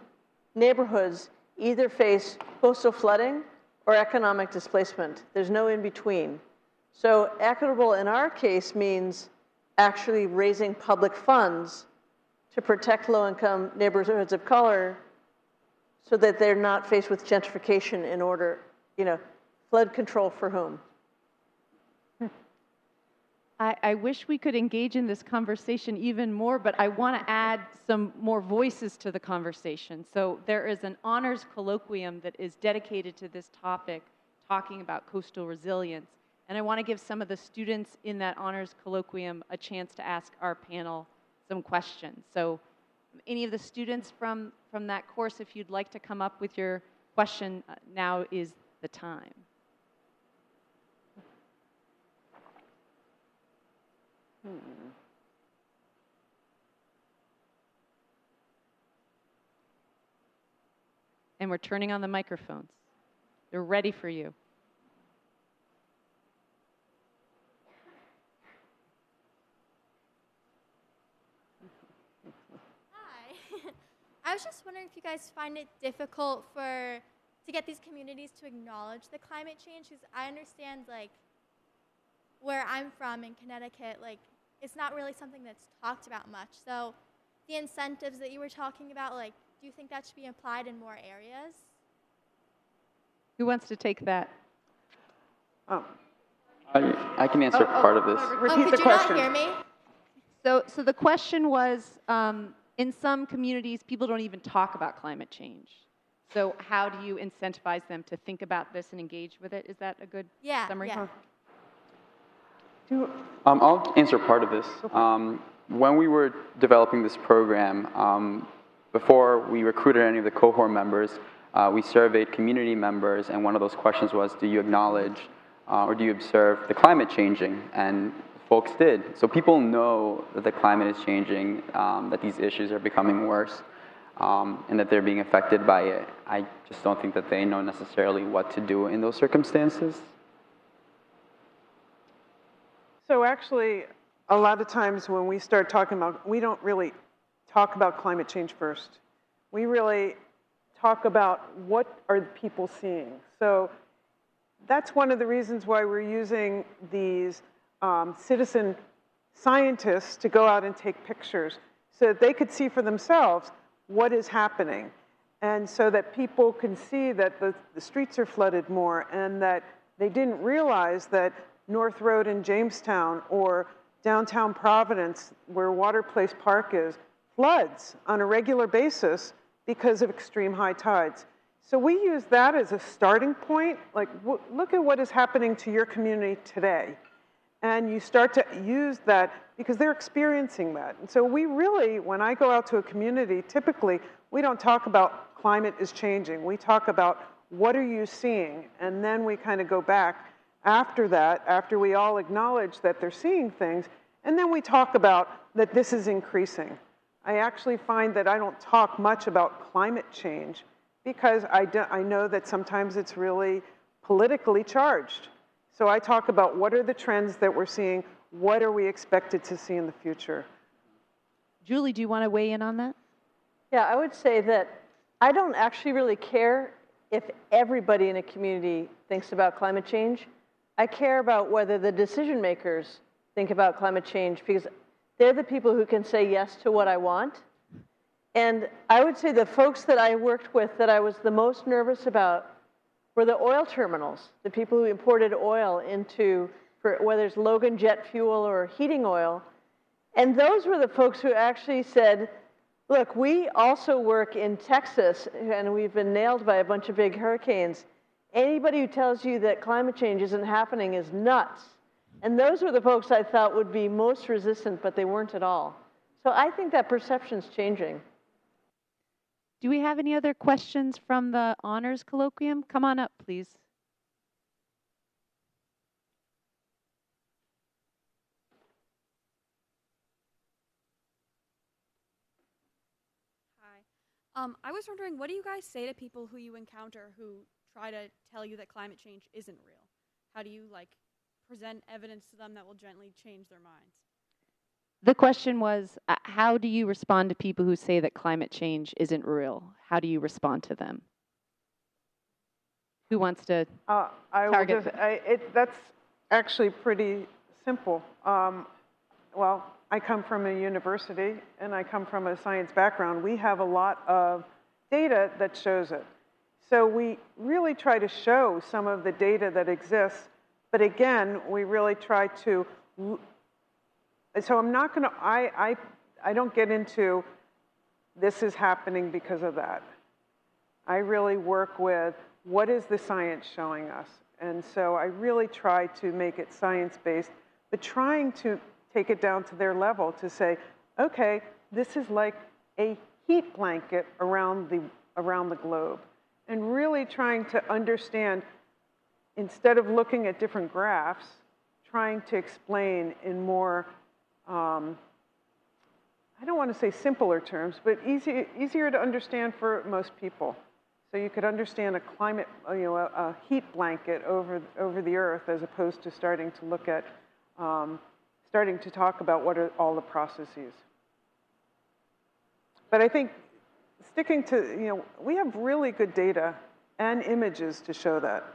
neighborhoods either face coastal flooding or economic displacement. There's no in between. So equitable in our case means actually raising public funds to protect low-income neighborhoods of color so that they're not faced with gentrification in order, flood control for whom? I wish we could engage in this conversation even more, but I want to add some more voices to the conversation. So there is an honors colloquium that is dedicated to this topic, talking about coastal resilience. And I want to give some of the students in that honors colloquium a chance to ask our panel some questions. So any of the students from that course, if you'd like to come up with your question, now is the time. And we're turning on the microphones. They're ready for you. Hi. I was just wondering if you guys find it difficult to get these communities to acknowledge the climate change, because I understand, where I'm from in Connecticut, it's not really something that's talked about much. So the incentives that you were talking about, do you think that should be applied in more areas? Who wants to take that? I can answer part of this. Repeat the could question. you not hear me? So the question was, in some communities, people don't even talk about climate change. So how do you incentivize them to think about this and engage with it? Is that a good summary? Yeah. I'll answer part of this. When we were developing this program, before we recruited any of the cohort members, we surveyed community members, and one of those questions was, do you acknowledge or do you observe the climate changing? And folks did. So people know that the climate is changing, that these issues are becoming worse, and that they're being affected by it. I just don't think that they know necessarily what to do in those circumstances. So actually, a lot of times when we start talking about, we don't really talk about climate change first. We really talk about what are the people seeing. So that's one of the reasons why we're using these citizen scientists to go out and take pictures so that they could see for themselves what is happening, and so that people can see that the streets are flooded more, and that they didn't realize that North Road in Jamestown or downtown Providence, where Water Place Park is, floods on a regular basis because of extreme high tides. So we use that as a starting point, look at what is happening to your community today. And you start to use that because they're experiencing that. And so we really, when I go out to a community, typically, we don't talk about climate is changing. We talk about what are you seeing? And then we kind of go back after that, after we all acknowledge that they're seeing things, And then we talk about that this is increasing. I actually find that I don't talk much about climate change because I know that sometimes it's really politically charged. So I talk about what are the trends that we're seeing, what are we expected to see in the future. Julie, do you want to weigh in on that? Yeah, I would say that I don't actually really care if everybody in a community thinks about climate change. I care about whether the decision makers think about climate change because they're the people who can say yes to what I want. And I would say the folks that I worked with that I was the most nervous about were the oil terminals, the people who imported oil into, whether it's Logan jet fuel or heating oil. And those were the folks who actually said, look, we also work in Texas, and we've been nailed by a bunch of big hurricanes. Anybody who tells you that climate change isn't happening is nuts. And those were the folks I thought would be most resistant, but they weren't at all. So I think that perception's changing. Do we have any other questions from the honors colloquium? Come on up, please. Hi. I was wondering, what do you guys say to people who you encounter who try to tell you that climate change isn't real? How do you, like, present evidence to them that will gently change their minds? The question was, how do you respond to people who say that climate change isn't real? How do you respond to them? Who wants to target? That's actually pretty simple. Well, I come from a university, and I come from a science background. We have a lot of data that shows it. So we really try to show some of the data that exists, but again, we really try to. So I'm not going to, I don't get into this is happening because of that. I really work with what is the science showing us. And so I really try to make it science-based, but trying to take it down to their level to say, okay, this is like a heat blanket around the globe. And really trying to understand, instead of looking at different graphs, trying to explain in more I don't want to say simpler terms, but easier to understand for most people. So you could understand a climate, a heat blanket over the Earth, as opposed to starting to look at, starting to talk about what are all the processes. But I think sticking to, we have really good data and images to show that.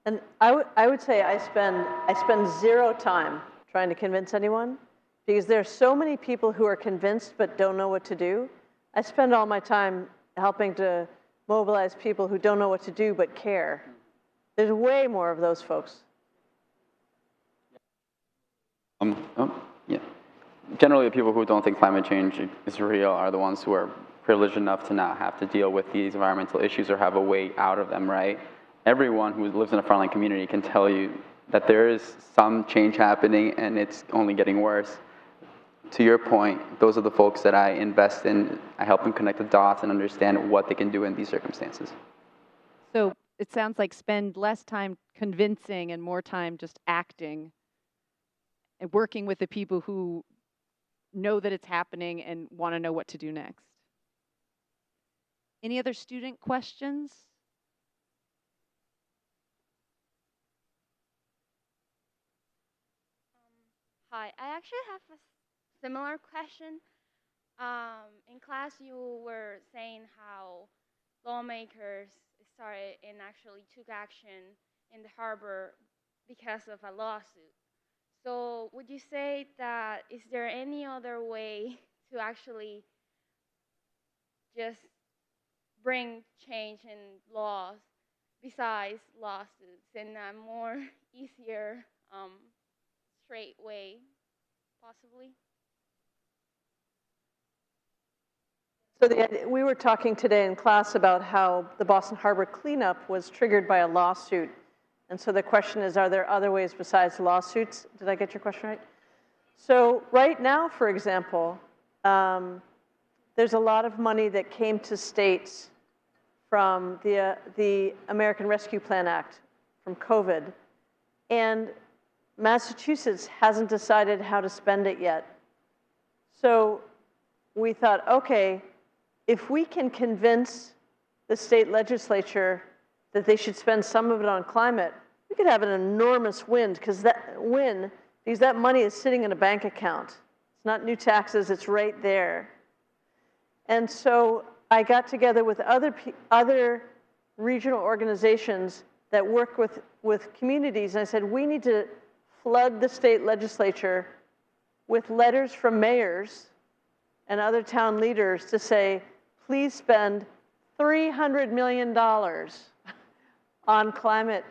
And I would say I spend zero time trying to convince anyone, because there are so many people who are convinced but don't know what to do. I spend all my time helping to mobilize people who don't know what to do but care. There's way more of those folks. Yeah. Generally, the people who don't think climate change is real are the ones who are privileged enough to not have to deal with these environmental issues or have a way out of them, right? Everyone who lives in a frontline community can tell you that there is some change happening and it's only getting worse. To your point, those are the folks that I invest in. I help them connect the dots and understand what they can do in these circumstances. So it sounds like spend less time convincing and more time just acting and working with the people who know that it's happening and want to know what to do next. Any other student questions? Hi, I actually have a similar question. In class, you were saying how lawmakers started and actually took action in the harbor because of a lawsuit. So would you say that, is there any other way to actually just bring change in laws besides lawsuits in a more easier, straight way, possibly? So we were talking today in class about how the Boston Harbor cleanup was triggered by a lawsuit. And so the question is, are there other ways besides lawsuits? Did I get your question right? So right now, for example, there's a lot of money that came to states from the American Rescue Plan Act, from COVID. And Massachusetts hasn't decided how to spend it yet. So we thought, okay, if we can convince the state legislature that they should spend some of it on climate, we could have an enormous win because that money is sitting in a bank account. It's not new taxes, it's right there. And so I got together with other regional organizations that work with communities, and I said, we need to flood the state legislature with letters from mayors and other town leaders to say, please spend $300 million on climate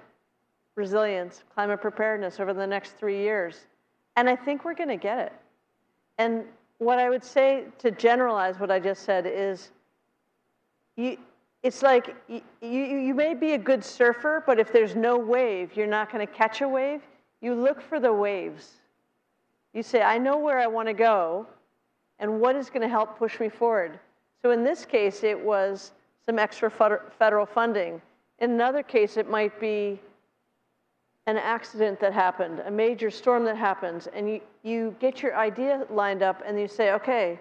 resilience, climate preparedness over the next 3 years. And I think we're going to get it. And what I would say to generalize what I just said is, it's like you may be a good surfer, but if there's no wave, you're not going to catch a wave. You look for the waves. You say, I know where I want to go, and what is going to help push me forward. So in this case, it was some extra federal funding. In another case, it might be an accident that happened, a major storm that happens, and you get your idea lined up, and you say, okay,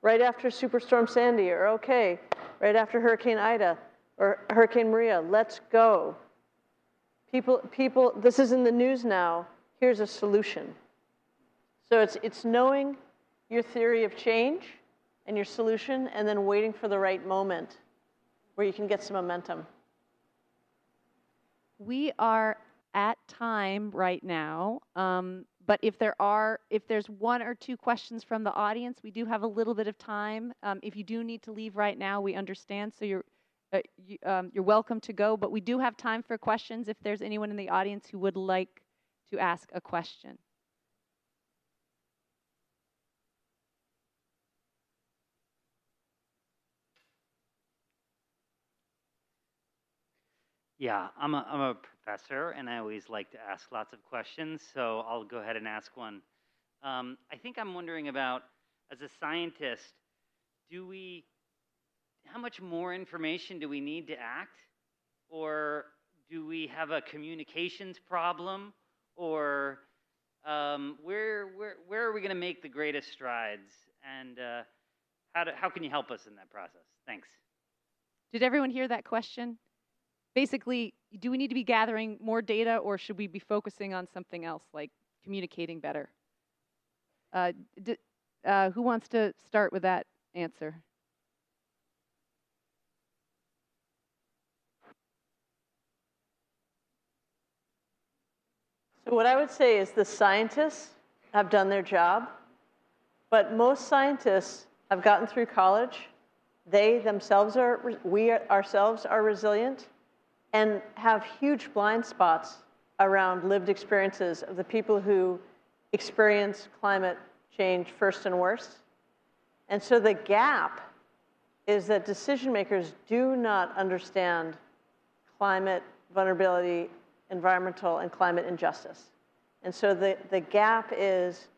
right after Superstorm Sandy, or okay, right after Hurricane Ida, or Hurricane Maria, let's go. People, this is in the news now, here's a solution. So it's knowing your theory of change and your solution, and then waiting for the right moment where you can get some momentum. We are at time right now, but if there's one or two questions from the audience, we do have a little bit of time. If you do need to leave right now, we understand, so you're welcome to go, but we do have time for questions if there's anyone in the audience who would like to ask a question. Yeah, I'm a professor, and I always like to ask lots of questions, so I'll go ahead and ask one. I think I'm wondering about, as a scientist, how much more information do we need to act? Or do we have a communications problem? Or where are we going to make the greatest strides? And how can you help us in that process? Thanks. Did everyone hear that question? Basically, do we need to be gathering more data, or should we be focusing on something else, like communicating better? Who wants to start with that answer? So what I would say is the scientists have done their job, but most scientists have gotten through college. We ourselves are resilient and have huge blind spots around lived experiences of the people who experience climate change first and worst. And so the gap is that decision makers do not understand climate vulnerability, environmental and climate injustice. And so the gap is,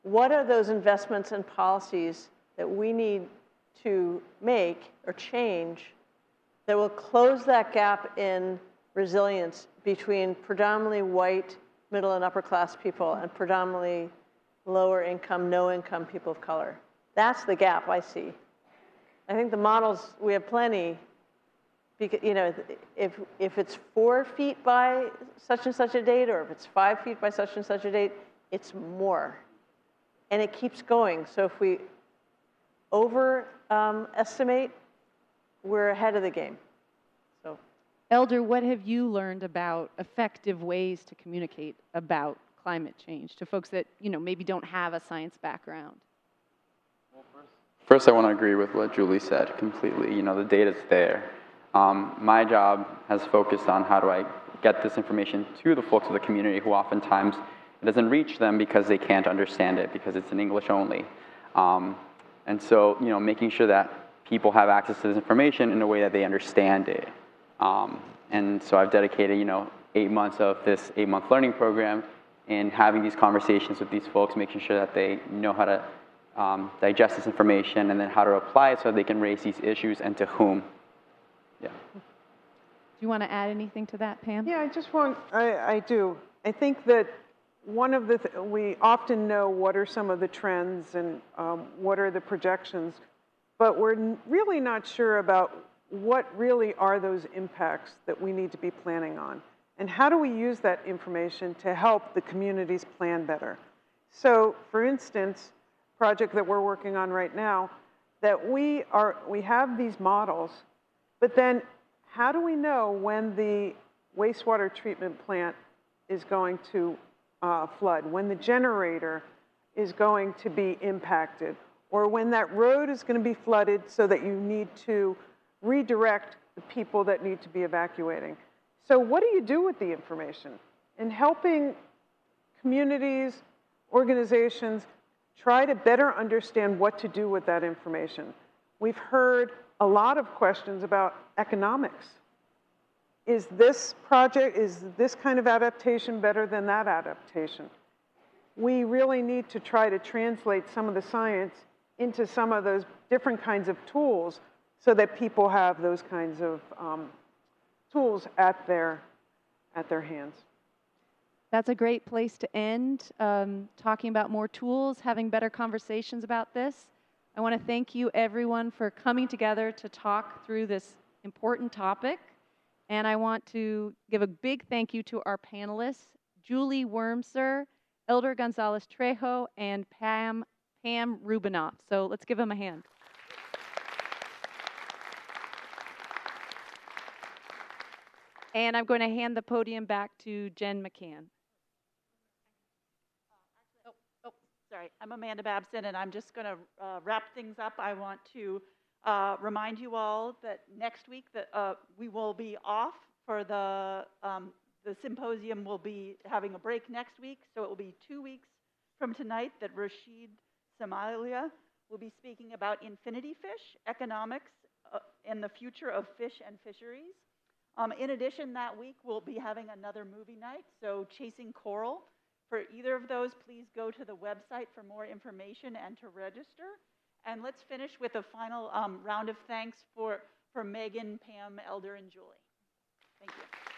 what are those investments and policies that we need to make or change that will close that gap in resilience between predominantly white, middle and upper class people and predominantly lower income, no income people of color. That's the gap I see. I think the models, we have plenty, because, if it's 4 feet by such and such a date, or if it's 5 feet by such and such a date, it's more. And it keeps going. So if we overestimate, we're ahead of the game. So, Elder, what have you learned about effective ways to communicate about climate change to folks that maybe don't have a science background? Well, first I want to agree with what Julie said completely. The data's there. My job has focused on how do I get this information to the folks of the community who oftentimes it doesn't reach them because they can't understand it because it's in English only. And so, making sure that people have access to this information in a way that they understand it. And so I've dedicated, 8 months of this 8-month learning program in having these conversations with these folks, making sure that they know how to digest this information and then how to apply it so they can raise these issues and to whom. Yeah. Do you want to add anything to that, Pam? Yeah, I do. I think that we often know what are some of the trends and what are the projections, but we're really not sure about what really are those impacts that we need to be planning on. And how do we use that information to help the communities plan better? So, for instance, project that we're working on right now, that we have these models, but then how do we know when the wastewater treatment plant is going to flood, when the generator is going to be impacted, or when that road is going to be flooded so that you need to redirect the people that need to be evacuating? So what do you do with the information? In helping communities, organizations try to better understand what to do with that information. We've heard a lot of questions about economics. Is this kind of adaptation better than that adaptation? We really need to try to translate some of the science into some of those different kinds of tools so that people have those kinds of tools at their hands. That's a great place to end, talking about more tools, having better conversations about this. I want to thank you, everyone, for coming together to talk through this important topic. And I want to give a big thank you to our panelists, Julie Wormser, Elder González Trejo, and Pam Rubinoff. So let's give them a hand. And I'm going to hand the podium back to Jen McCann. Sorry, I'm Amanda Babson, and I'm just going to wrap things up. I want to remind you all that next week that we will be off for the symposium. Will be having a break next week, so it will be 2 weeks from tonight that Rashid Somalia will be speaking about infinity fish, economics, and the future of fish and fisheries. In addition, that week we'll be having another movie night, so Chasing Coral. For either of those, please go to the website for more information and to register. And let's finish with a final round of thanks for Megan, Pam, Elder, and Julie. Thank you.